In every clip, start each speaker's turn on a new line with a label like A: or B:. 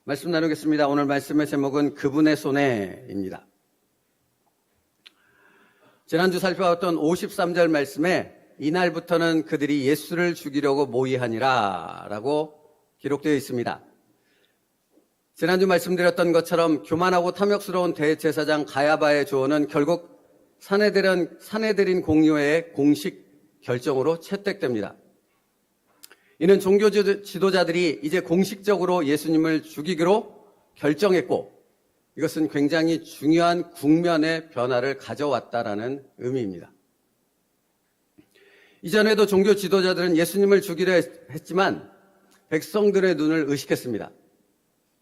A: 말씀 나누겠습니다. 오늘 말씀의 제목은 그분의 손에입니다. 지난주 살펴봤던 53절 말씀에 이날부터는 그들이 예수를 죽이려고 모의하니라 라고 기록되어 있습니다. 지난주 말씀드렸던 것처럼 교만하고 탐욕스러운 대제사장 가야바의 조언은 결국 사내들인 공의회의 공식 결정으로 채택됩니다. 이는 종교 지도자들이 이제 공식적으로 예수님을 죽이기로 결정했고 이것은 굉장히 중요한 국면의 변화를 가져왔다라는 의미입니다. 이전에도 종교 지도자들은 예수님을 죽이려 했지만 백성들의 눈을 의식했습니다.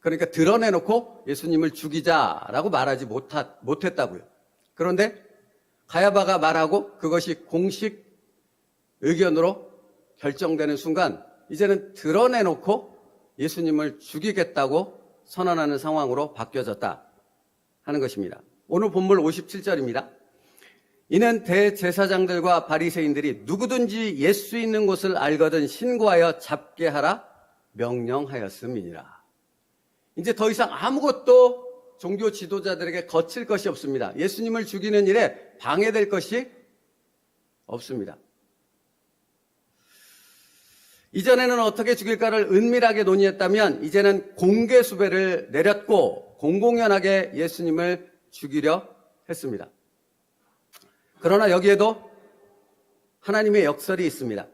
A: 그러니까 드러내놓고 예수님을 죽이자라고 말하지 못했다고요. 그런데 가야바가 말하고 그것이 공식 의견으로 결정되는 순간 이제는 드러내놓고 예수님을 죽이겠다고 선언하는 상황으로 바뀌어졌다 하는 것입니다. 오늘 본문 57절입니다. 이는 대제사장들과 바리새인들이 누구든지 예수 있는 곳을 알거든 신고하여 잡게 하라 명령하였음이니라. 이제 더 이상 아무것도 종교 지도자들에게 거칠 것이 없습니다. 예수님을 죽이는 일에 방해될 것이 없습니다. 이전에는 어떻게 죽일까를 은밀하게 논의했다면 이제는 공개 수배를 내렸고 공공연하게 예수님을 죽이려 했습니다. 그러나 여기에도 하나님의 역설이 있습니다.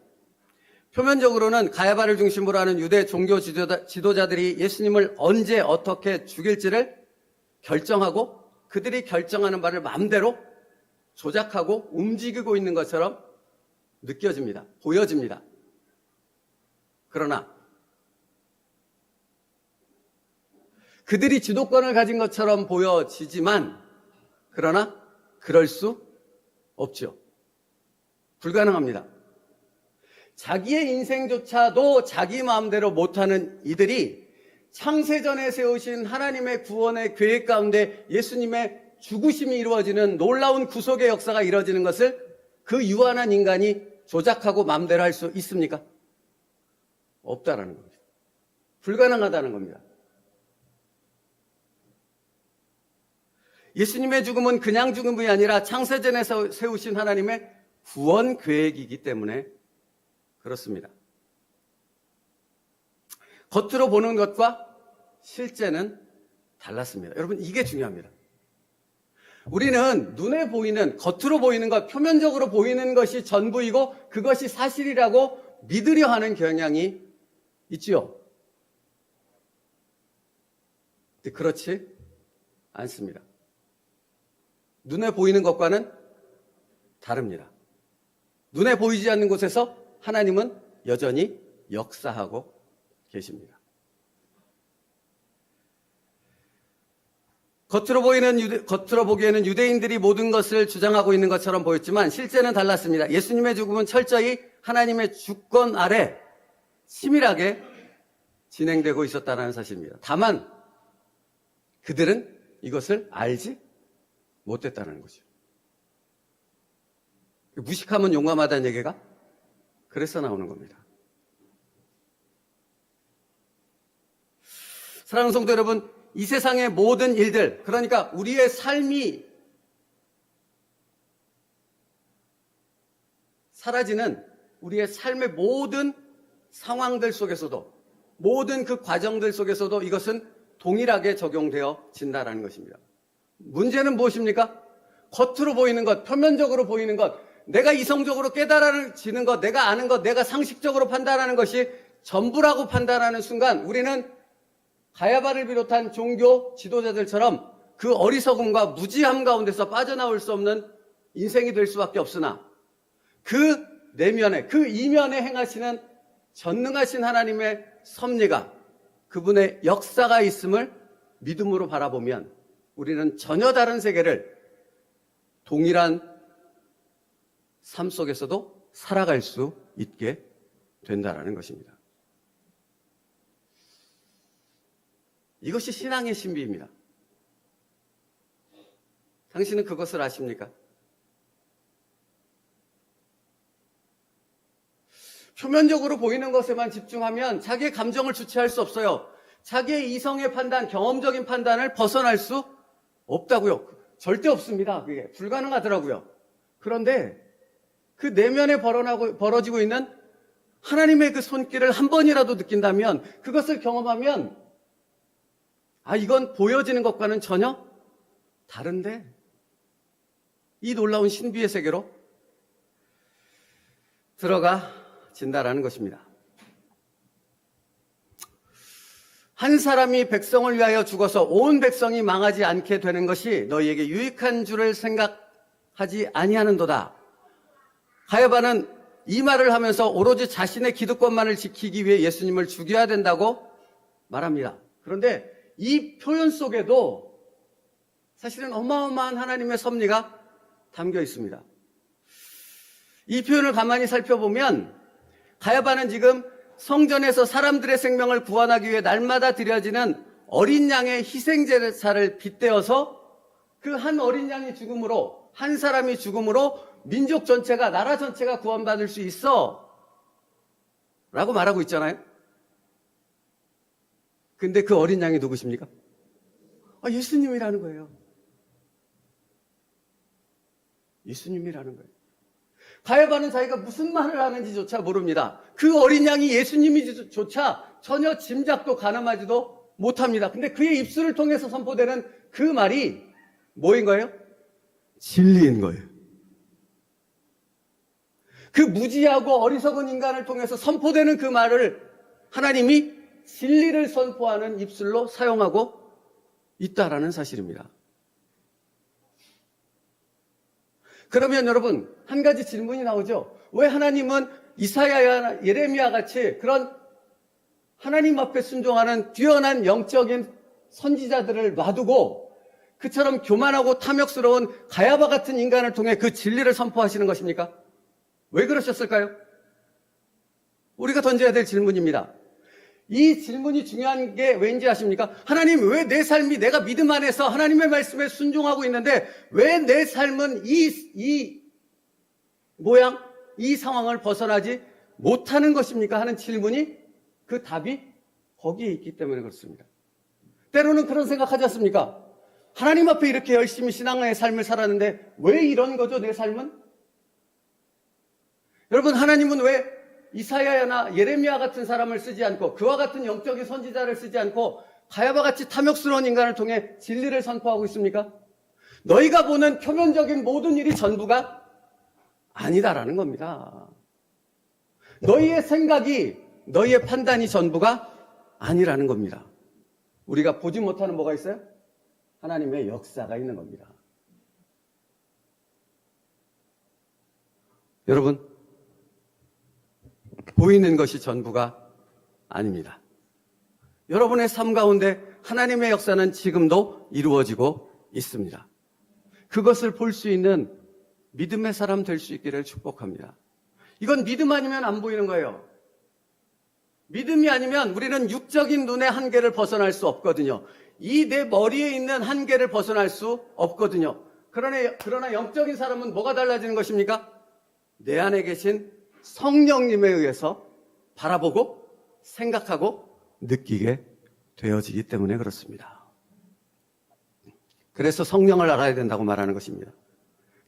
A: 표면적으로는 가야바를 중심으로 하는 유대 종교 지도자들이 예수님을 언제 어떻게 죽일지를 결정하고 그들이 결정하는 바를 마음대로 조작하고 움직이고 있는 것처럼 느껴집니다. 보여집니다. 그러나 그들이 주도권을 가진 것처럼 보여지지만 그러나 그럴 수 없죠. 불가능합니다. 자기의 인생조차도 자기 마음대로 못하는 이들이 창세전에 세우신 하나님의 구원의 계획 가운데 예수님의 죽으심이 이루어지는 놀라운 구속의 역사가 이루어지는 것을 그 유한한 인간이 조작하고 마음대로 할 수 있습니까? 없다라는 겁니다. 불가능하다는 겁니다. 예수님의 죽음은 그냥 죽음이 아니라 창세전에서 세우신 하나님의 구원 계획이기 때문에 그렇습니다. 겉으로 보는 것과 실제는 달랐습니다. 여러분, 이게 중요합니다. 우리는 눈에 보이는, 겉으로 보이는 것, 표면적으로 보이는 것이 전부이고 그것이 사실이라고 믿으려 하는 경향이 있지요. 근데 그렇지 않습니다. 눈에 보이는 것과는 다릅니다. 눈에 보이지 않는 곳에서 하나님은 여전히 역사하고 계십니다. 겉으로 보기에는 유대인들이 모든 것을 주장하고 있는 것처럼 보였지만 실제는 달랐습니다. 예수님의 죽음은 철저히 하나님의 주권 아래 치밀하게 진행되고 있었다는 사실입니다. 다만 그들은 이것을 알지 못했다는 거죠. 무식하면 용감하다는 얘기가 그래서 나오는 겁니다. 사랑하는 성도 여러분, 이 세상의 모든 일들, 그러니까 우리의 삶이 사라지는 우리의 삶의 모든 상황들 속에서도, 모든 그 과정들 속에서도 이것은 동일하게 적용되어진다는 것입니다. 문제는 무엇입니까? 겉으로 보이는 것, 표면적으로 보이는 것, 내가 이성적으로 깨달아지는 것, 내가 아는 것, 내가 상식적으로 판단하는 것이 전부라고 판단하는 순간 우리는 가야바를 비롯한 종교 지도자들처럼 그 어리석음과 무지함 가운데서 빠져나올 수 없는 인생이 될 수밖에 없으나 그 내면에, 그 이면에 행하시는 전능하신 하나님의 섭리가, 그분의 역사가 있음을 믿음으로 바라보면 우리는 전혀 다른 세계를 동일한 삶 속에서도 살아갈 수 있게 된다는 것입니다. 이것이 신앙의 신비입니다. 당신은 그것을 아십니까? 표면적으로 보이는 것에만 집중하면 자기의 감정을 주체할 수 없어요. 자기의 이성의 판단, 경험적인 판단을 벗어날 수 없다고요. 절대 없습니다. 그게 불가능하더라고요. 그런데 그 내면에 벌어지고 있는 하나님의 그 손길을 한 번이라도 느낀다면, 그것을 경험하면, 이건 보여지는 것과는 전혀 다른데, 이 놀라운 신비의 세계로 들어가진다라는 것입니다. 한 사람이 백성을 위하여 죽어서 온 백성이 망하지 않게 되는 것이 너희에게 유익한 줄을 생각하지 아니하는도다. 가야바는 이 말을 하면서 오로지 자신의 기득권만을 지키기 위해 예수님을 죽여야 된다고 말합니다. 그런데 이 표현 속에도 사실은 어마어마한 하나님의 섭리가 담겨 있습니다. 이 표현을 가만히 살펴보면 가야바는 지금 성전에서 사람들의 생명을 구원하기 위해 날마다 드려지는 어린 양의 희생제사를 빗대어서 그 한 어린 양이 죽음으로, 한 사람이 죽음으로 민족 전체가, 나라 전체가 구원받을 수 있어 라고 말하고 있잖아요. 근데 그 어린 양이 누구십니까? 예수님이라는 거예요. 예수님이라는 거예요. 가야바는 자기가 무슨 말을 하는지조차 모릅니다. 그 어린 양이 예수님이조차 전혀 짐작도 가늠하지도 못합니다. 근데 그의 입술을 통해서 선포되는 그 말이 뭐인 거예요? 진리인 거예요. 그 무지하고 어리석은 인간을 통해서 선포되는 그 말을 하나님이 진리를 선포하는 입술로 사용하고 있다라는 사실입니다. 그러면 여러분, 한 가지 질문이 나오죠. 왜 하나님은 이사야나 예레미야 같이 그런 하나님 앞에 순종하는 뛰어난 영적인 선지자들을 놔두고 그처럼 교만하고 탐욕스러운 가야바 같은 인간을 통해 그 진리를 선포하시는 것입니까? 왜 그러셨을까요? 우리가 던져야 될 질문입니다. 이 질문이 중요한 게 왠지 아십니까? 하나님, 왜 내 삶이, 내가 믿음 안에서 하나님의 말씀에 순종하고 있는데 왜 내 삶은 이 모양, 이 상황을 벗어나지 못하는 것입니까? 하는 질문이, 그 답이 거기에 있기 때문에 그렇습니다. 때로는 그런 생각하지 않습니까? 하나님 앞에 이렇게 열심히 신앙의 삶을 살았는데 왜 이런 거죠, 내 삶은? 여러분, 하나님은 왜 이사야나 예레미야 같은 사람을 쓰지 않고, 그와 같은 영적인 선지자를 쓰지 않고 가야바 같이 탐욕스러운 인간을 통해 진리를 선포하고 있습니까? 너희가 보는 표면적인 모든 일이 전부가 아니다라는 겁니다. 너희의 생각이, 너희의 판단이 전부가 아니라는 겁니다. 우리가 보지 못하는 뭐가 있어요? 하나님의 역사가 있는 겁니다. 여러분, 보이는 것이 전부가 아닙니다. 여러분의 삶 가운데 하나님의 역사는 지금도 이루어지고 있습니다. 그것을 볼 수 있는 믿음의 사람 될 수 있기를 축복합니다. 이건 믿음 아니면 안 보이는 거예요. 믿음이 아니면 우리는 육적인 눈의 한계를 벗어날 수 없거든요. 이 내 머리에 있는 한계를 벗어날 수 없거든요. 그러나 영적인 사람은 뭐가 달라지는 것입니까? 내 안에 계신 성령님에 의해서 바라보고 생각하고 느끼게 되어지기 때문에 그렇습니다. 그래서 성령을 알아야 된다고 말하는 것입니다.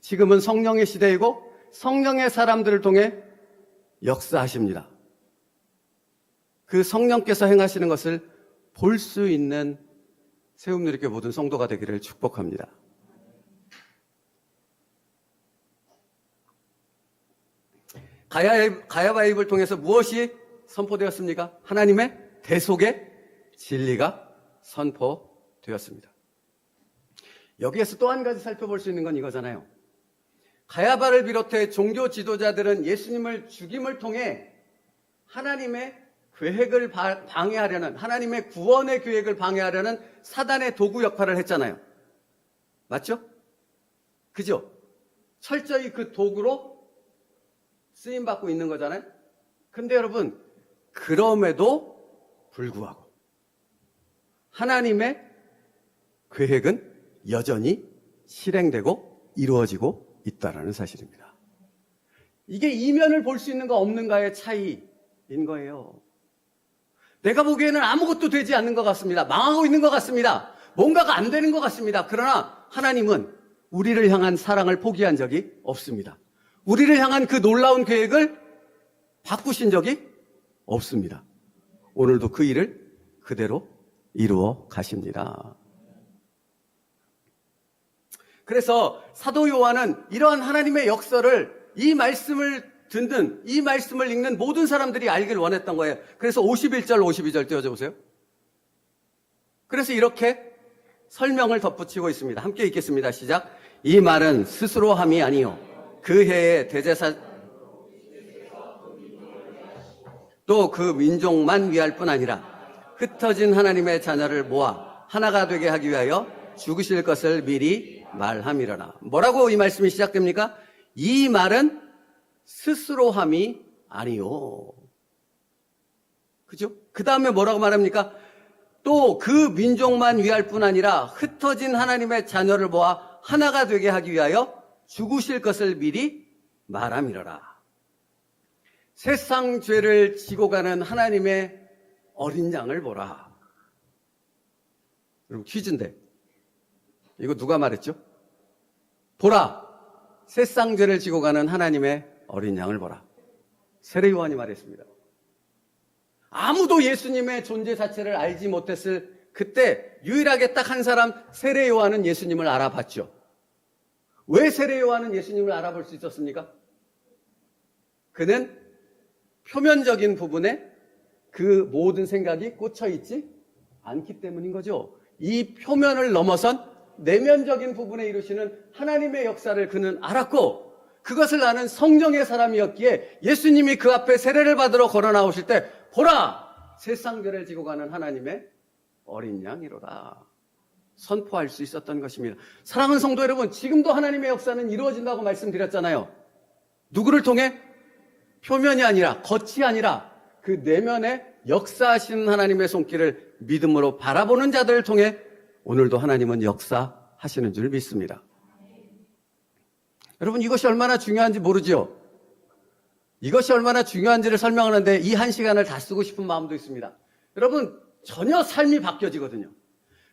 A: 지금은 성령의 시대이고 성령의 사람들을 통해 역사하십니다. 그 성령께서 행하시는 것을 볼 수 있는 세움누리교회 모든 성도가 되기를 축복합니다. 가야바 입을 통해서 무엇이 선포되었습니까? 하나님의 대속의 진리가 선포되었습니다. 여기에서 또 한 가지 살펴볼 수 있는 건 이거잖아요. 가야바를 비롯해 종교 지도자들은 예수님을 죽임을 통해 하나님의 계획을 방해하려는, 하나님의 구원의 계획을 방해하려는 사단의 도구 역할을 했잖아요. 맞죠? 그죠? 철저히 그 도구로 쓰임받고 있는 거잖아요. 근데 여러분, 그럼에도 불구하고 하나님의 계획은 여전히 실행되고 이루어지고 있다는 사실입니다. 이게 이면을 볼 수 있는가 없는가의 차이인 거예요. 내가 보기에는 아무것도 되지 않는 것 같습니다. 망하고 있는 것 같습니다. 뭔가가 안 되는 것 같습니다. 그러나 하나님은 우리를 향한 사랑을 포기한 적이 없습니다. 우리를 향한 그 놀라운 계획을 바꾸신 적이 없습니다. 오늘도 그 일을 그대로 이루어 가십니다. 그래서 사도 요한은 이러한 하나님의 역사를 이 말씀을 듣는, 이 말씀을 읽는 모든 사람들이 알길 원했던 거예요. 그래서 51절, 52절 띄워줘 보세요. 그래서 이렇게 설명을 덧붙이고 있습니다. 함께 읽겠습니다. 시작. 이 말은 스스로 함이 아니요 그 해의 대제사 또 그 민족만 위할 뿐 아니라 흩어진 하나님의 자녀를 모아 하나가 되게 하기 위하여 죽으실 것을 미리 말함이라나. 뭐라고 이 말씀이 시작됩니까? 이 말은 스스로 함이 아니요. 그죠? 그 다음에 뭐라고 말합니까? 또 그 민족만 위할 뿐 아니라 흩어진 하나님의 자녀를 모아 하나가 되게 하기 위하여 죽으실 것을 미리 말함이라라. 세상 죄를 지고 가는 하나님의 어린 양을 보라. 여러분 퀴즈인데 이거 누가 말했죠? 보라, 세상 죄를 지고 가는 하나님의 어린 양을 보라. 세례 요한이 말했습니다. 아무도 예수님의 존재 자체를 알지 못했을 그때 유일하게 딱 한 사람 세례 요한은 예수님을 알아봤죠. 왜 세례 요한은 예수님을 알아볼 수 있었습니까? 그는 표면적인 부분에 그 모든 생각이 꽂혀있지 않기 때문인 거죠. 이 표면을 넘어선 내면적인 부분에 이루시는 하나님의 역사를 그는 알았고, 그것을 아는 성령의 사람이었기에 예수님이 그 앞에 세례를 받으러 걸어 나오실 때 보라, 세상 죄를 지고 가는 하나님의 어린 양이로라 선포할 수 있었던 것입니다. 사랑하는 성도 여러분, 지금도 하나님의 역사는 이루어진다고 말씀드렸잖아요. 누구를 통해? 표면이 아니라, 겉이 아니라 그 내면에 역사하시는 하나님의 손길을 믿음으로 바라보는 자들을 통해 오늘도 하나님은 역사하시는 줄 믿습니다. 여러분, 이것이 얼마나 중요한지 모르지요? 이것이 얼마나 중요한지를 설명하는데 이 한 시간을 다 쓰고 싶은 마음도 있습니다. 여러분, 전혀 삶이 바뀌어지거든요.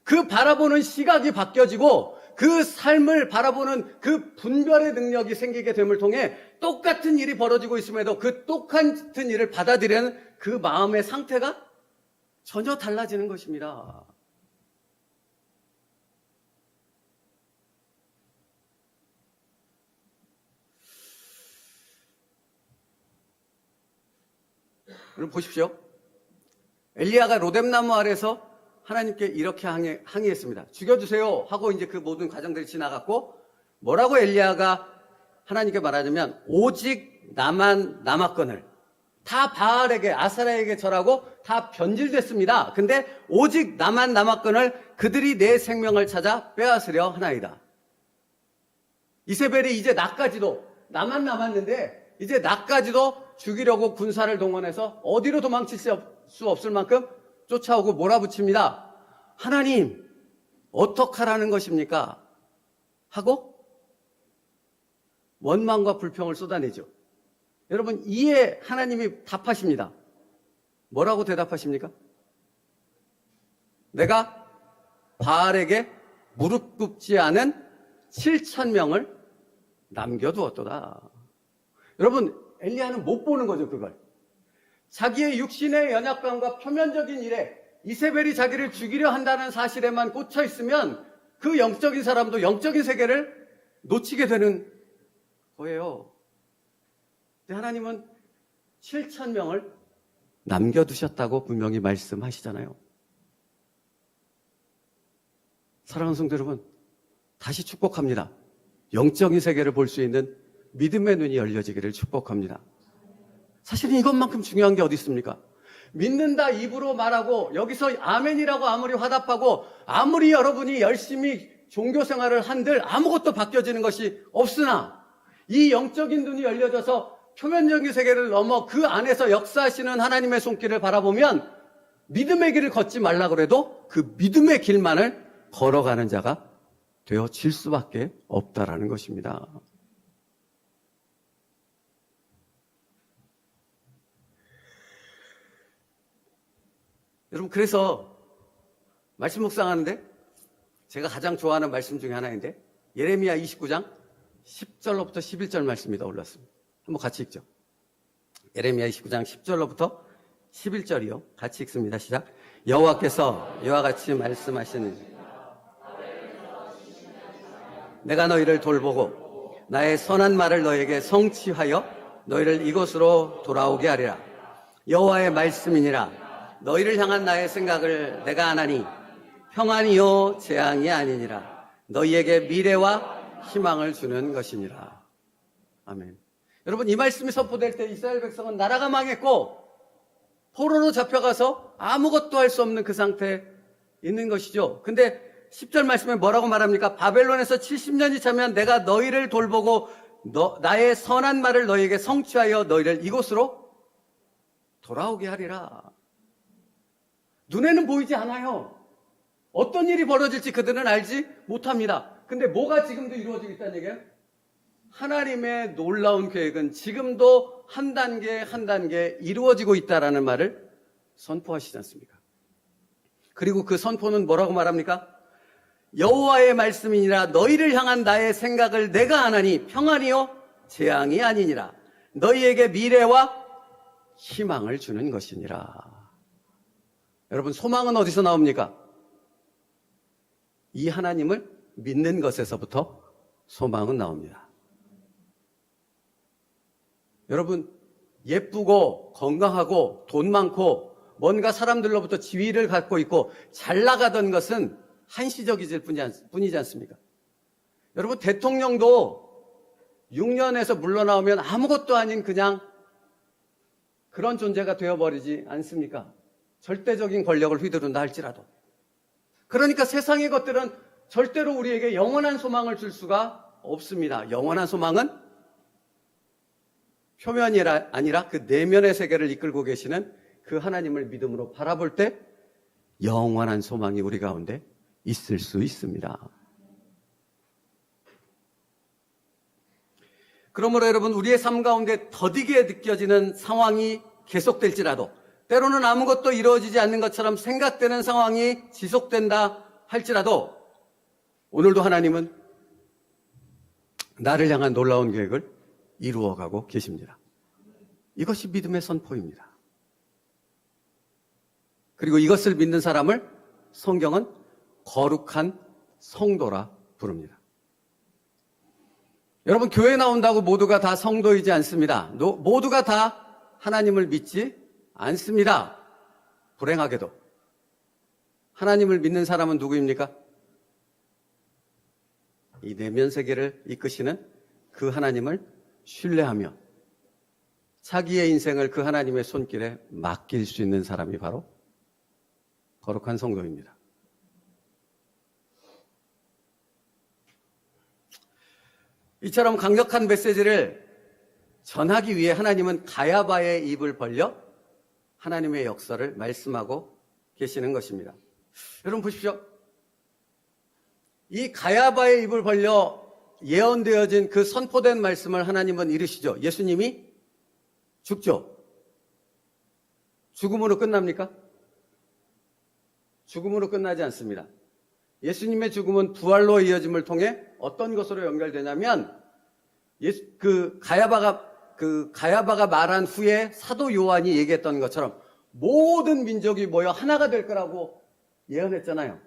A: 그 바라보는 시각이 바뀌어지고 그 삶을 바라보는 그 분별의 능력이 생기게 됨을 통해 똑같은 일이 벌어지고 있음에도 그 똑같은 일을 받아들이는 그 마음의 상태가 전혀 달라지는 것입니다. 여러분 보십시오. 엘리야가 로뎀나무 아래서 하나님께 이렇게 항의했습니다. 죽여주세요 하고 이제 그 모든 과정들이 지나갔고, 뭐라고 엘리야가 하나님께 말하냐면 오직 나만 남았거늘. 다 바알에게, 아사라에게 절하고 다 변질됐습니다. 근데 오직 나만 남았거늘 그들이 내 생명을 찾아 빼앗으려 하나이다. 이세벨이 이제 나까지도, 나만 남았는데 이제 나까지도 죽이려고 군사를 동원해서 어디로 도망칠 수 없을 만큼 쫓아오고 몰아붙입니다. 하나님, 어떡하라는 것입니까? 하고 원망과 불평을 쏟아내죠. 여러분, 이에 하나님이 답하십니다. 뭐라고 대답하십니까? 내가 바알에게 무릎 꿇지 않은 7,000명을 남겨두었도다. 여러분, 엘리야는 못 보는 거죠, 그걸. 자기의 육신의 연약감과 표면적인 일에 이세벨이 자기를 죽이려 한다는 사실에만 꽂혀 있으면 그 영적인 사람도 영적인 세계를 놓치게 되는 거예요. 근데 하나님은 7,000명을 남겨두셨다고 분명히 말씀하시잖아요. 사랑하는 성도 여러분, 다시 축복합니다. 영적인 세계를 볼 수 있는 믿음의 눈이 열려지기를 축복합니다. 사실은 이것만큼 중요한 게 어디 있습니까? 믿는다 입으로 말하고 여기서 아멘이라고 아무리 화답하고 아무리 여러분이 열심히 종교 생활을 한들 아무것도 바뀌어지는 것이 없으나 이 영적인 눈이 열려져서 표면적인 세계를 넘어 그 안에서 역사하시는 하나님의 손길을 바라보면 믿음의 길을 걷지 말라 그래도 그 믿음의 길만을 걸어가는 자가 되어질 수밖에 없다라는 것입니다. 여러분, 그래서 말씀 묵상하는데 제가 가장 좋아하는 말씀 중에 하나인데 예레미야 29장 10절로부터 11절 말씀이 떠올랐습니다. 한번 같이 읽죠. 예레미야 29장 10절로부터 11절이요. 같이 읽습니다. 시작. 여호와께서 이와 같이 말씀하시니 내가 너희를 돌보고 나의 선한 말을 너희에게 성취하여 너희를 이곳으로 돌아오게 하리라. 여호와의 말씀이니라. 너희를 향한 나의 생각을 내가 아나니 평안이요 재앙이 아니니라. 너희에게 미래와 희망을 주는 것이니라. 아멘. 여러분, 이 말씀이 선포될 때 이스라엘 백성은 나라가 망했고 포로로 잡혀가서 아무것도 할 수 없는 그 상태에 있는 것이죠. 근데 10절 말씀에 뭐라고 말합니까? 바벨론에서 70년이 차면 내가 너희를 돌보고 나의 선한 말을 너희에게 성취하여 너희를 이곳으로 돌아오게 하리라. 눈에는 보이지 않아요. 어떤 일이 벌어질지 그들은 알지 못합니다. 근데 뭐가 지금도 이루어지고 있다는 얘기예요? 하나님의 놀라운 계획은 지금도 한 단계 한 단계 이루어지고 있다라는 말을 선포하시지 않습니까? 그리고 그 선포는 뭐라고 말합니까? 여호와의 말씀이니라. 너희를 향한 나의 생각을 내가 아나니 평안이요 재앙이 아니니라. 너희에게 미래와 희망을 주는 것이니라. 여러분, 소망은 어디서 나옵니까? 이 하나님을 믿는 것에서부터 소망은 나옵니다. 여러분, 예쁘고 건강하고 돈 많고 뭔가 사람들로부터 지위를 갖고 있고 잘 나가던 것은 한시적일 뿐이지 않습니까? 여러분, 대통령도 6년에서 물러나오면 아무것도 아닌 그냥 그런 존재가 되어버리지 않습니까? 절대적인 권력을 휘두른다 할지라도. 그러니까 세상의 것들은 절대로 우리에게 영원한 소망을 줄 수가 없습니다. 영원한 소망은 표면이 아니라 그 내면의 세계를 이끌고 계시는 그 하나님을 믿음으로 바라볼 때 영원한 소망이 우리 가운데 있을 수 있습니다. 그러므로 여러분, 우리의 삶 가운데 더디게 느껴지는 상황이 계속될지라도, 때로는 아무것도 이루어지지 않는 것처럼 생각되는 상황이 지속된다 할지라도, 오늘도 하나님은 나를 향한 놀라운 계획을 이루어가고 계십니다. 이것이 믿음의 선포입니다. 그리고 이것을 믿는 사람을 성경은 거룩한 성도라 부릅니다. 여러분, 교회 나온다고 모두가 다 성도이지 않습니다. 모두가 다 하나님을 믿지 않습니다. 불행하게도. 하나님을 믿는 사람은 누구입니까? 이 내면 세계를 이끄시는 그 하나님을 신뢰하며 자기의 인생을 그 하나님의 손길에 맡길 수 있는 사람이 바로 거룩한 성도입니다. 이처럼 강력한 메시지를 전하기 위해 하나님은 가야바의 입을 벌려 하나님의 역사를 말씀하고 계시는 것입니다. 여러분 보십시오. 이 가야바의 입을 벌려 예언되어진 그 선포된 말씀을 하나님은 이루시죠. 예수님이 죽죠. 죽음으로 끝납니까? 죽음으로 끝나지 않습니다. 예수님의 죽음은 부활로 이어짐을 통해 어떤 것으로 연결되냐면, 그 가야바가 말한 후에 사도 요한이 얘기했던 것처럼 모든 민족이 모여 하나가 될 거라고 예언했잖아요.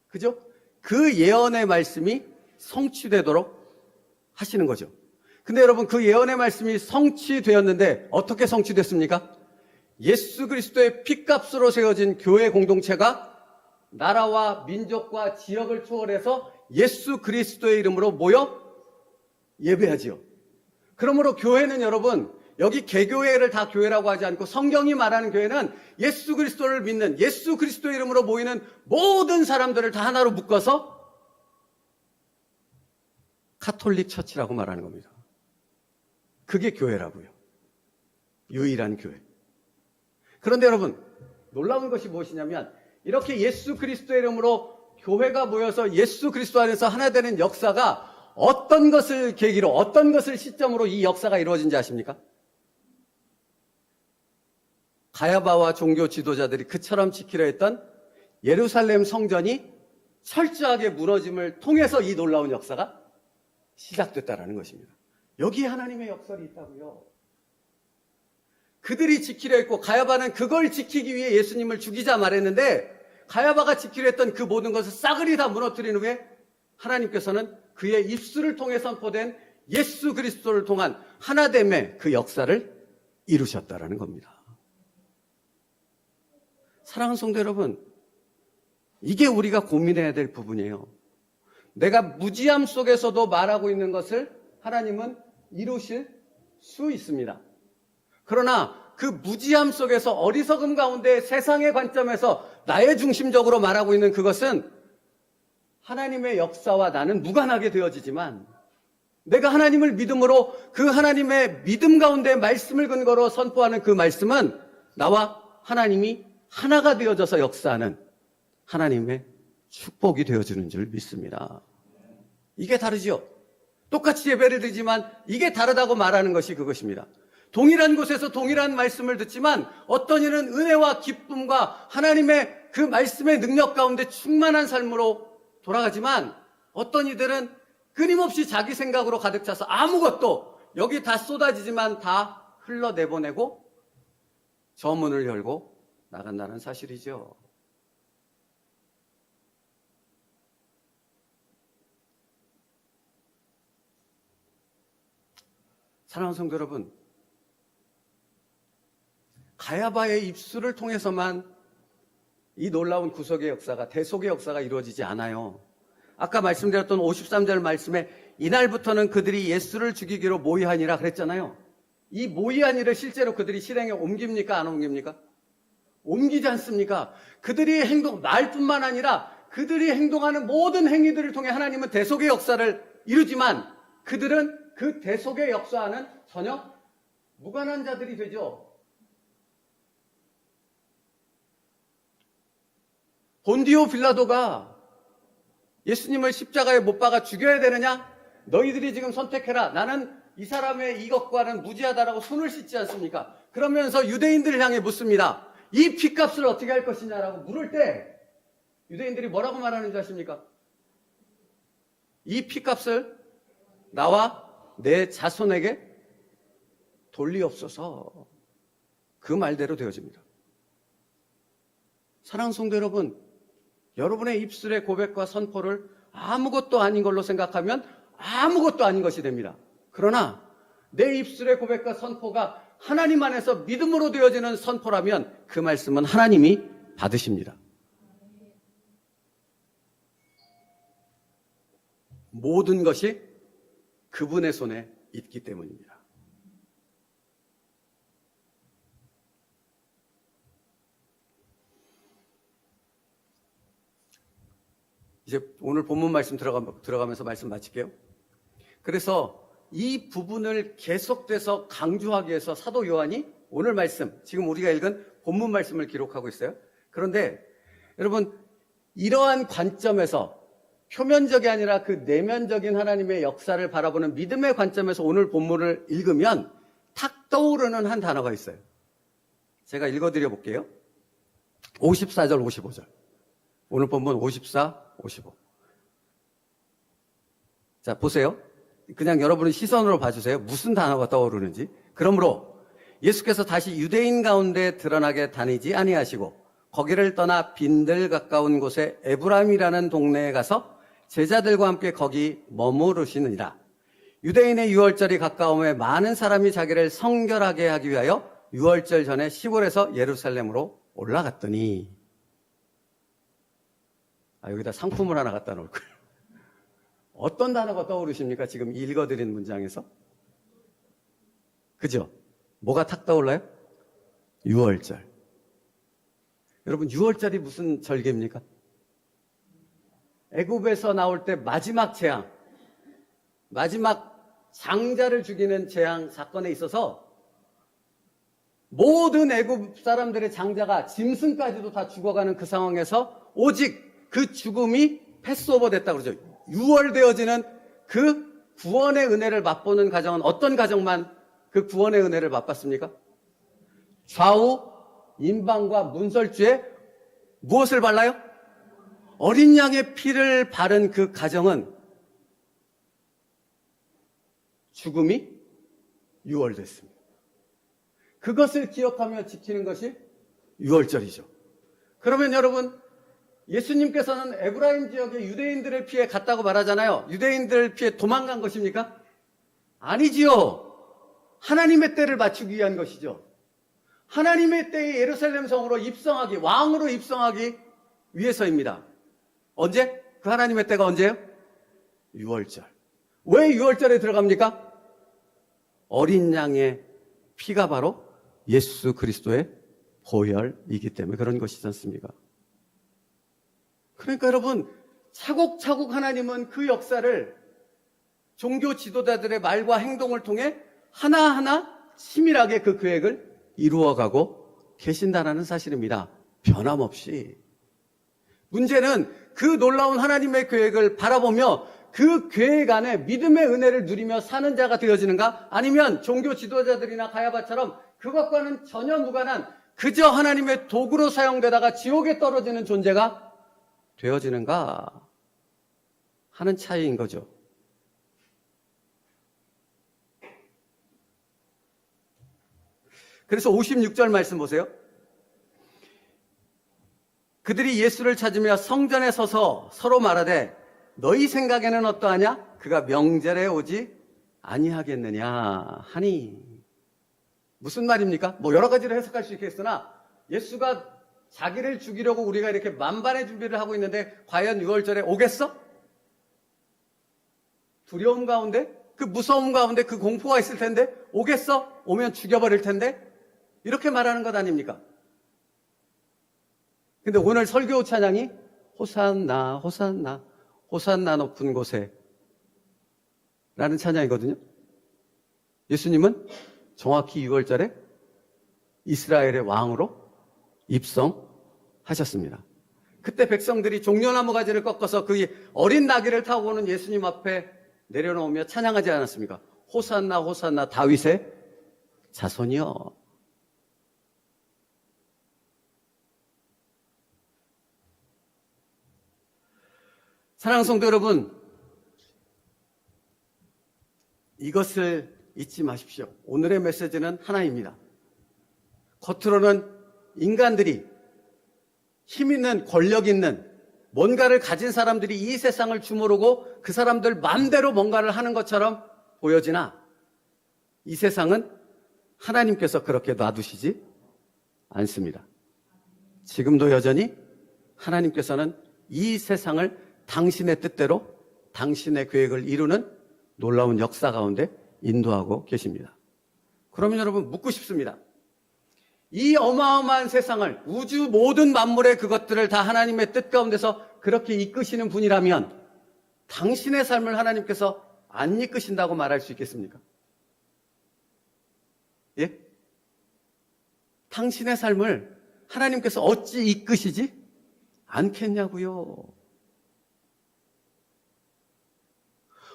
A: 그죠? 그 예언의 말씀이 성취되도록 하시는 거죠. 근데 여러분, 그 예언의 말씀이 성취되었는데 어떻게 성취됐습니까? 예수 그리스도의 피값으로 세워진 교회 공동체가 나라와 민족과 지역을 초월해서 예수 그리스도의 이름으로 모여 예배하지요. 그러므로 교회는 여러분, 여기 개교회를 다 교회라고 하지 않고 성경이 말하는 교회는 예수 그리스도를 믿는, 예수 그리스도의 이름으로 모이는 모든 사람들을 다 하나로 묶어서 카톨릭 처치라고 말하는 겁니다. 그게 교회라고요. 유일한 교회. 그런데 여러분, 놀라운 것이 무엇이냐면, 이렇게 예수 그리스도의 이름으로 교회가 모여서 예수 그리스도 안에서 하나 되는 역사가 어떤 것을 계기로, 어떤 것을 시점으로 이 역사가 이루어진지 아십니까? 가야바와 종교 지도자들이 그처럼 지키려 했던 예루살렘 성전이 철저하게 무너짐을 통해서 이 놀라운 역사가 시작됐다는 것입니다. 여기에 하나님의 역설이 있다고요. 그들이 지키려 했고 가야바는 그걸 지키기 위해 예수님을 죽이자 말했는데 가야바가 지키려 했던 그 모든 것을 싸그리 다 무너뜨린 후에 하나님께서는 그의 입술을 통해 선포된 예수 그리스도를 통한 하나됨의 그 역사를 이루셨다라는 겁니다. 사랑하는 성도 여러분, 이게 우리가 고민해야 될 부분이에요. 내가 무지함 속에서도 말하고 있는 것을 하나님은 이루실 수 있습니다. 그러나 그 무지함 속에서 어리석음 가운데 세상의 관점에서 나의 중심적으로 말하고 있는 그것은 하나님의 역사와 나는 무관하게 되어지지만 내가 하나님을 믿음으로 그 하나님의 믿음 가운데 말씀을 근거로 선포하는 그 말씀은 나와 하나님이 하나가 되어져서 역사하는 하나님의 축복이 되어주는 줄 믿습니다. 이게 다르죠. 똑같이 예배를 드리지만 이게 다르다고 말하는 것이 그것입니다. 동일한 곳에서 동일한 말씀을 듣지만 어떤 이는 은혜와 기쁨과 하나님의 그 말씀의 능력 가운데 충만한 삶으로 돌아가지만 어떤 이들은 끊임없이 자기 생각으로 가득 차서 아무것도 여기 다 쏟아지지만 다 흘러내보내고 저 문을 열고 나간다는 사실이죠. 사랑하는 성도 여러분, 가야바의 입술을 통해서만 이 놀라운 구속의 역사가, 대속의 역사가 이루어지지 않아요. 아까 말씀드렸던 53절 말씀에 이날부터는 그들이 예수를 죽이기로 모의하니라 그랬잖아요. 이 모의한 일을 실제로 그들이 실행에 옮깁니까? 안 옮깁니까? 옮기지 않습니까? 그들이 행동, 말뿐만 아니라 그들이 행동하는 모든 행위들을 통해 하나님은 대속의 역사를 이루지만 그들은 그 대속의 역사와는 전혀 무관한 자들이 되죠. 본디오 빌라도가 예수님을 십자가에 못 박아 죽여야 되느냐? 너희들이 지금 선택해라. 나는 이 사람의 이것과는 무지하다라고 손을 씻지 않습니까? 그러면서 유대인들을 향해 묻습니다. 이 피값을 어떻게 할 것이냐라고 물을 때 유대인들이 뭐라고 말하는 줄 아십니까? 이 피값을 나와 내 자손에게 돌리옵소서. 그 말대로 되어집니다. 사랑하는 성도 여러분, 여러분의 입술의 고백과 선포를 아무것도 아닌 걸로 생각하면 아무것도 아닌 것이 됩니다. 그러나 내 입술의 고백과 선포가 하나님 안에서 믿음으로 되어지는 선포라면 그 말씀은 하나님이 받으십니다. 모든 것이 그분의 손에 있기 때문입니다. 이제 오늘 본문 말씀 들어가면서 말씀 마칠게요. 그래서 이 부분을 계속돼서 강조하기 위해서 사도 요한이 오늘 말씀, 지금 우리가 읽은 본문 말씀을 기록하고 있어요. 그런데 여러분, 이러한 관점에서 표면적이 아니라 그 내면적인 하나님의 역사를 바라보는 믿음의 관점에서 오늘 본문을 읽으면 탁 떠오르는 한 단어가 있어요. 제가 읽어드려 볼게요. 54절, 55절. 오늘 본문 54, 55. 자, 보세요. 그냥 여러분의 시선으로 봐주세요. 무슨 단어가 떠오르는지. 그러므로 예수께서 다시 유대인 가운데 드러나게 다니지 아니하시고 거기를 떠나 빈들 가까운 곳에 에브라임이라는 동네에 가서 제자들과 함께 거기 머무르시느니라. 유대인의 유월절이 가까움에 많은 사람이 자기를 성결하게 하기 위하여 유월절 전에 시골에서 예루살렘으로 올라갔더니, 여기다 상품을 하나 갖다 놓을 거예요. 어떤 단어가 떠오르십니까? 지금 읽어드린 문장에서. 그죠? 뭐가 탁 떠올라요? 유월절. 여러분, 유월절이 무슨 절기입니까? 애굽에서 나올 때 마지막 재앙, 마지막 장자를 죽이는 재앙 사건에 있어서 모든 애굽 사람들의 장자가 짐승까지도 다 죽어가는 그 상황에서 오직 그 죽음이 패스오버 됐다고 그러죠. 유월되어지는 그 구원의 은혜를 맛보는 가정은 어떤 가정만 그 구원의 은혜를 맛봤습니까? 좌우 임방과 문설주에 무엇을 발라요? 어린 양의 피를 바른 그 가정은 죽음이 유월됐습니다. 그것을 기억하며 지키는 것이 유월절이죠. 그러면 여러분, 예수님께서는 에브라임 지역의 유대인들의 피해 갔다고 말하잖아요. 유대인들 피해 도망간 것입니까? 아니지요. 하나님의 때를 맞추기 위한 것이죠. 하나님의 때에 예루살렘 성으로 입성하기, 왕으로 입성하기 위해서입니다. 언제? 그 하나님의 때가 언제예요? 유월절. 왜 유월절에 들어갑니까? 어린 양의 피가 바로 예수 그리스도의 보혈이기 때문에 그런 것이지 않습니까? 그러니까 여러분, 차곡차곡 하나님은 그 역사를 종교 지도자들의 말과 행동을 통해 하나하나 치밀하게 그 계획을 이루어가고 계신다는 사실입니다. 변함없이. 문제는 그 놀라운 하나님의 계획을 바라보며 그 계획 안에 믿음의 은혜를 누리며 사는 자가 되어지는가? 아니면 종교 지도자들이나 가야바처럼 그것과는 전혀 무관한 그저 하나님의 도구로 사용되다가 지옥에 떨어지는 존재가 되어지는가 하는 차이인 거죠. 그래서 56절 말씀 보세요. 그들이 예수를 찾으며 성전에 서서 서로 말하되 너희 생각에는 어떠하냐? 그가 명절에 오지 아니하겠느냐 하니. 무슨 말입니까? 여러 가지로 해석할 수 있겠으나 예수가 자기를 죽이려고 우리가 이렇게 만반의 준비를 하고 있는데 과연 6월절에 오겠어? 두려움 가운데, 그 무서움 가운데 그 공포가 있을 텐데 오겠어? 오면 죽여버릴 텐데 이렇게 말하는 것 아닙니까? 근데 오늘 설교 찬양이 호산나 호산나 호산나 높은 곳에 라는 찬양이거든요. 예수님은 정확히 6월절에 이스라엘의 왕으로 입성하셨습니다. 그때 백성들이 종려나무 가지를 꺾어서 그 어린 나귀를 타고 오는 예수님 앞에 내려놓으며 찬양하지 않았습니까? 호산나 호산나 다윗의 자손이여. 사랑하는 성도 여러분, 이것을 잊지 마십시오. 오늘의 메시지는 하나입니다. 겉으로는 인간들이 힘 있는, 권력 있는 뭔가를 가진 사람들이 이 세상을 주무르고 그 사람들 마음대로 뭔가를 하는 것처럼 보여지나 이 세상은 하나님께서 그렇게 놔두시지 않습니다. 지금도 여전히 하나님께서는 이 세상을 당신의 뜻대로 당신의 계획을 이루는 놀라운 역사 가운데 인도하고 계십니다. 그러면 여러분 묻고 싶습니다. 이 어마어마한 세상을, 우주 모든 만물의 그것들을 다 하나님의 뜻 가운데서 그렇게 이끄시는 분이라면 당신의 삶을 하나님께서 안 이끄신다고 말할 수 있겠습니까? 예? 당신의 삶을 하나님께서 어찌 이끄시지 않겠냐고요.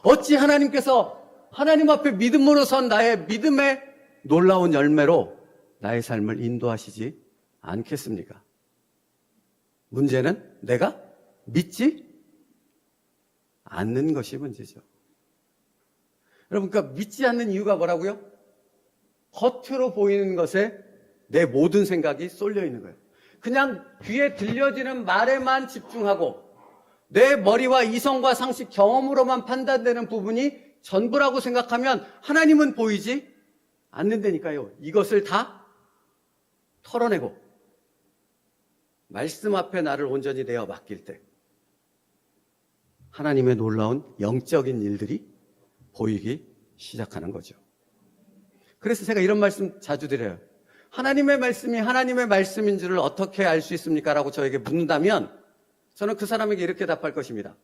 A: 어찌 하나님께서 하나님 앞에 믿음으로 선 나의 믿음의 놀라운 열매로 나의 삶을 인도하시지 않겠습니까? 문제는 내가 믿지 않는 것이 문제죠. 여러분, 그러니까 믿지 않는 이유가 뭐라고요? 겉으로 보이는 것에 내 모든 생각이 쏠려 있는 거예요. 그냥 귀에 들려지는 말에만 집중하고 내 머리와 이성과 상식, 경험으로만 판단되는 부분이 전부라고 생각하면 하나님은 보이지 않는다니까요. 이것을 다 털어내고 말씀 앞에 나를 온전히 내어 맡길 때 하나님의 놀라운 영적인 일들이 보이기 시작하는 거죠. 그래서 제가 이런 말씀 자주 드려요. 하나님의 말씀이 하나님의 말씀인 줄을 어떻게 알 수 있습니까? 라고 저에게 묻는다면 저는 그 사람에게 이렇게 답할 것입니다.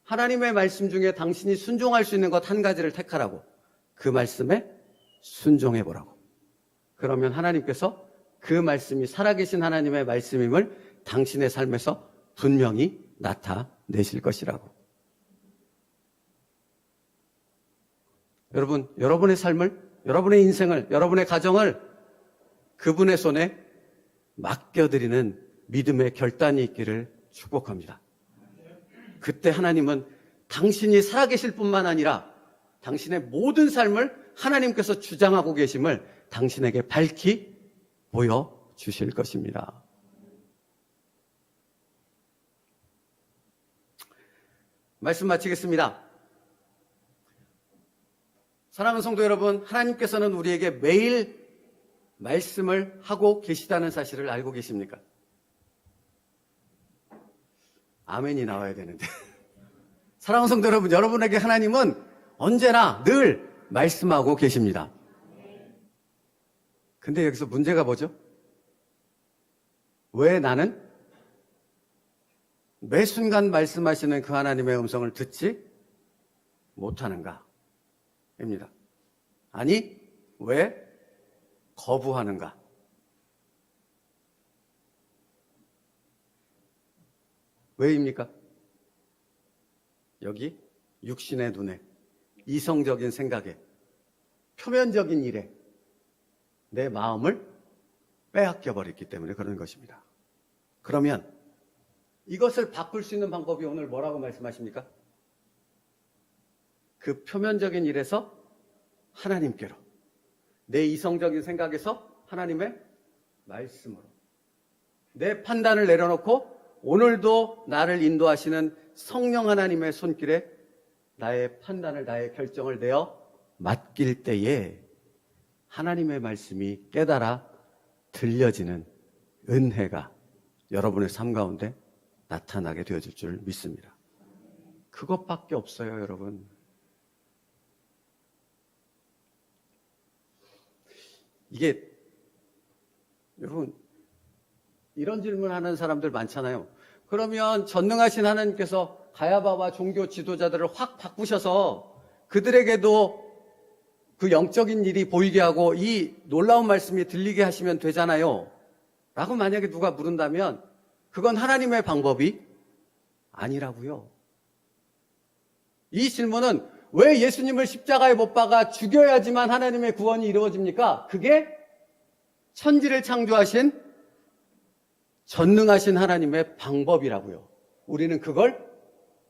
A: 하나님의 말씀 중에 당신이 순종할 수 있는 것 한 가지를 택하라고, 그 말씀에 순종해 보라고. 그러면 하나님께서 그 말씀이 살아계신 하나님의 말씀임을 당신의 삶에서 분명히 나타내실 것이라고. 여러분, 여러분의 삶을, 여러분의 인생을, 여러분의 가정을 그분의 손에 맡겨드리는 믿음의 결단이 있기를 축복합니다. 그때 하나님은 당신이 살아계실 뿐만 아니라 당신의 모든 삶을 하나님께서 주장하고 계심을 당신에게 밝히 보여주실 것입니다. 말씀 마치겠습니다. 사랑하는 성도 여러분, 하나님께서는 우리에게 매일 말씀을 하고 계시다는 사실을 알고 계십니까? 아멘이 나와야 되는데. 사랑하는 성도 여러분, 여러분에게 하나님은 언제나 늘 말씀하고 계십니다. 근데 여기서 문제가 뭐죠? 왜 나는 매 순간 말씀하시는 그 하나님의 음성을 듣지 못하는가? 입니다. 아니, 왜 거부하는가? 왜입니까? 여기 육신의 눈에, 이성적인 생각에, 표면적인 일에 내 마음을 빼앗겨 버렸기 때문에 그런 것입니다. 그러면 이것을 바꿀 수 있는 방법이 오늘 뭐라고 말씀하십니까? 그 표면적인 일에서 하나님께로, 내 이성적인 생각에서 하나님의 말씀으로, 내 판단을 내려놓고 오늘도 나를 인도하시는 성령 하나님의 손길에 나의 판단을, 나의 결정을 내어 맡길 때에 하나님의 말씀이 깨달아 들려지는 은혜가 여러분의 삶 가운데 나타나게 되어질 줄 믿습니다. 그것밖에 없어요, 여러분. 이게, 여러분, 이런 질문하는 사람들 많잖아요. 그러면 전능하신 하나님께서 가야바와 종교 지도자들을 확 바꾸셔서 그들에게도 그 영적인 일이 보이게 하고 이 놀라운 말씀이 들리게 하시면 되잖아요. 라고 만약에 누가 물은다면 그건 하나님의 방법이 아니라고요. 이 질문은 왜 예수님을 십자가에 못 박아 죽여야지만 하나님의 구원이 이루어집니까? 그게 천지를 창조하신 전능하신 하나님의 방법이라고요. 우리는 그걸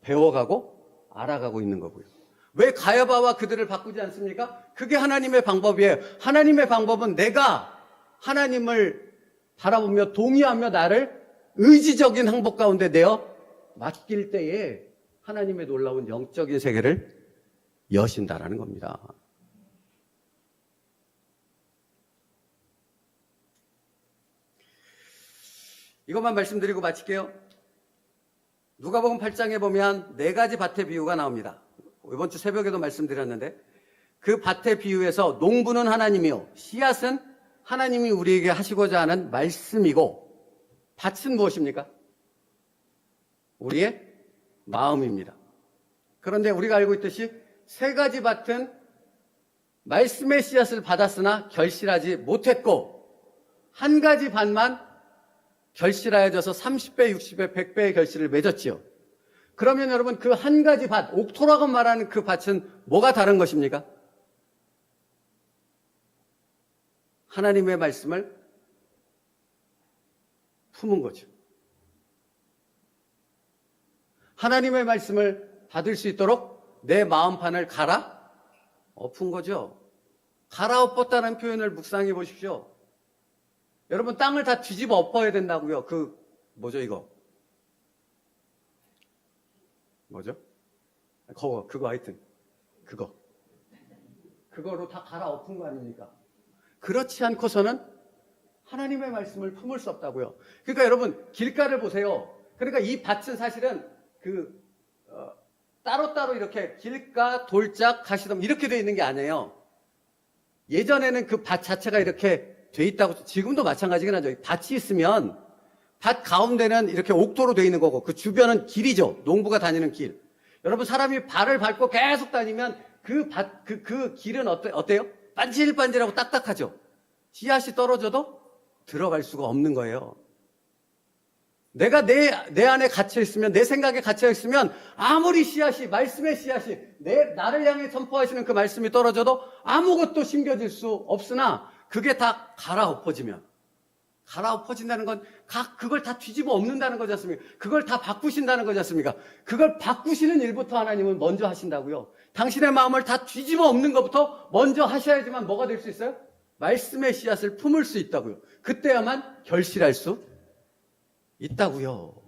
A: 배워가고 알아가고 있는 거고요. 왜 가야바와 그들을 바꾸지 않습니까? 그게 하나님의 방법이에요. 하나님의 방법은 내가 하나님을 바라보며 동의하며 나를 의지적인 항복 가운데 내어 맡길 때에 하나님의 놀라운 영적인 세계를 여신다라는 겁니다. 이것만 말씀드리고 마칠게요. 누가복음 8장에 보면 4가지 밭의 비유가 나옵니다. 이번 주 새벽에도 말씀드렸는데 그 밭의 비유에서 농부는 하나님이요, 씨앗은 하나님이 우리에게 하시고자 하는 말씀이고, 밭은 무엇입니까? 우리의 마음입니다. 그런데 우리가 알고 있듯이 3가지 밭은 말씀의 씨앗을 받았으나 결실하지 못했고, 1가지 밭만 결실하여져서 30배, 60배, 100배의 결실을 맺었지요. 그러면 여러분, 그 1가지 밭, 옥토라고 말하는 그 밭은 뭐가 다른 것입니까? 하나님의 말씀을 품은 거죠. 하나님의 말씀을 받을 수 있도록 내 마음판을 갈아 엎은 거죠. 갈아 엎었다는 표현을 묵상해 보십시오. 여러분, 땅을 다 뒤집어 엎어야 된다고요. 뭐죠, 이거? 뭐죠? 그거 하여튼. 그거로 다 갈아 엎은 거 아닙니까? 그렇지 않고서는 하나님의 말씀을 품을 수 없다고요. 그러니까 여러분, 길가를 보세요. 그러니까 이 밭은 사실은 따로따로 이렇게 길가, 돌짝, 가시덤 이렇게 되어 있는 게 아니에요. 예전에는 그 밭 자체가 이렇게 돼 있다고, 지금도 마찬가지긴 하죠. 밭이 있으면 밭 가운데는 이렇게 옥토로 되어 있는 거고 그 주변은 길이죠. 농부가 다니는 길. 여러분, 사람이 발을 밟고 계속 다니면 그 길은 어때요? 반질반질하고 딱딱하죠. 씨앗이 떨어져도 들어갈 수가 없는 거예요. 내가 내 안에 갇혀 있으면, 내 생각에 갇혀 있으면 아무리 씨앗이, 말씀의 씨앗이 나를 향해 선포하시는 그 말씀이 떨어져도 아무것도 심겨질 수 없으나 그게 다 갈아 엎어지면 갈아엎어진다는 건 그걸 다 뒤집어 엎는다는 거지 않습니까? 그걸 다 바꾸신다는 거지 않습니까? 그걸 바꾸시는 일부터 하나님은 먼저 하신다고요. 당신의 마음을 다 뒤집어 엎는 것부터 먼저 하셔야지만 뭐가 될 수 있어요? 말씀의 씨앗을 품을 수 있다고요. 그때야만 결실할 수 있다고요.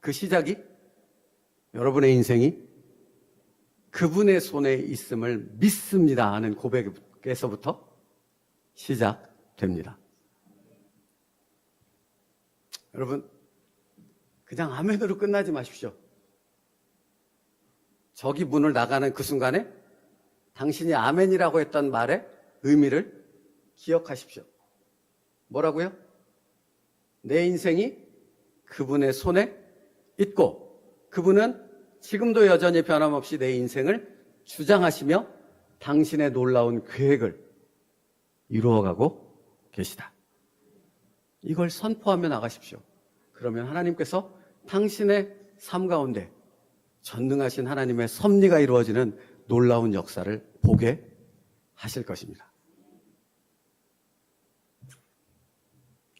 A: 그 시작이 여러분의 인생이 그분의 손에 있음을 믿습니다 하는 고백에서부터 시작됩니다. 여러분, 그냥 아멘으로 끝나지 마십시오. 저기 문을 나가는 그 순간에 당신이 아멘이라고 했던 말의 의미를 기억하십시오. 뭐라고요? 내 인생이 그분의 손에 있고 그분은 지금도 여전히 변함없이 내 인생을 주장하시며 당신의 놀라운 계획을 이루어가고 계시다. 이걸 선포하며 나가십시오. 그러면 하나님께서 당신의 삶 가운데 전능하신 하나님의 섭리가 이루어지는 놀라운 역사를 보게 하실 것입니다.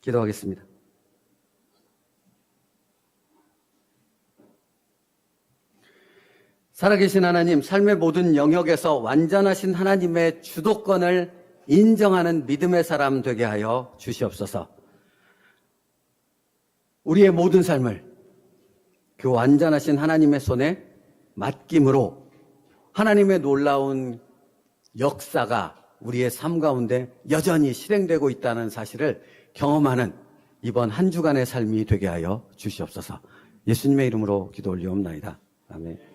A: 기도하겠습니다. 살아계신 하나님, 삶의 모든 영역에서 완전하신 하나님의 주도권을 인정하는 믿음의 사람 되게 하여 주시옵소서. 우리의 모든 삶을 그 완전하신 하나님의 손에 맡김으로 하나님의 놀라운 역사가 우리의 삶 가운데 여전히 실행되고 있다는 사실을 경험하는 이번 한 주간의 삶이 되게 하여 주시옵소서. 예수님의 이름으로 기도 올리옵나이다. 아멘.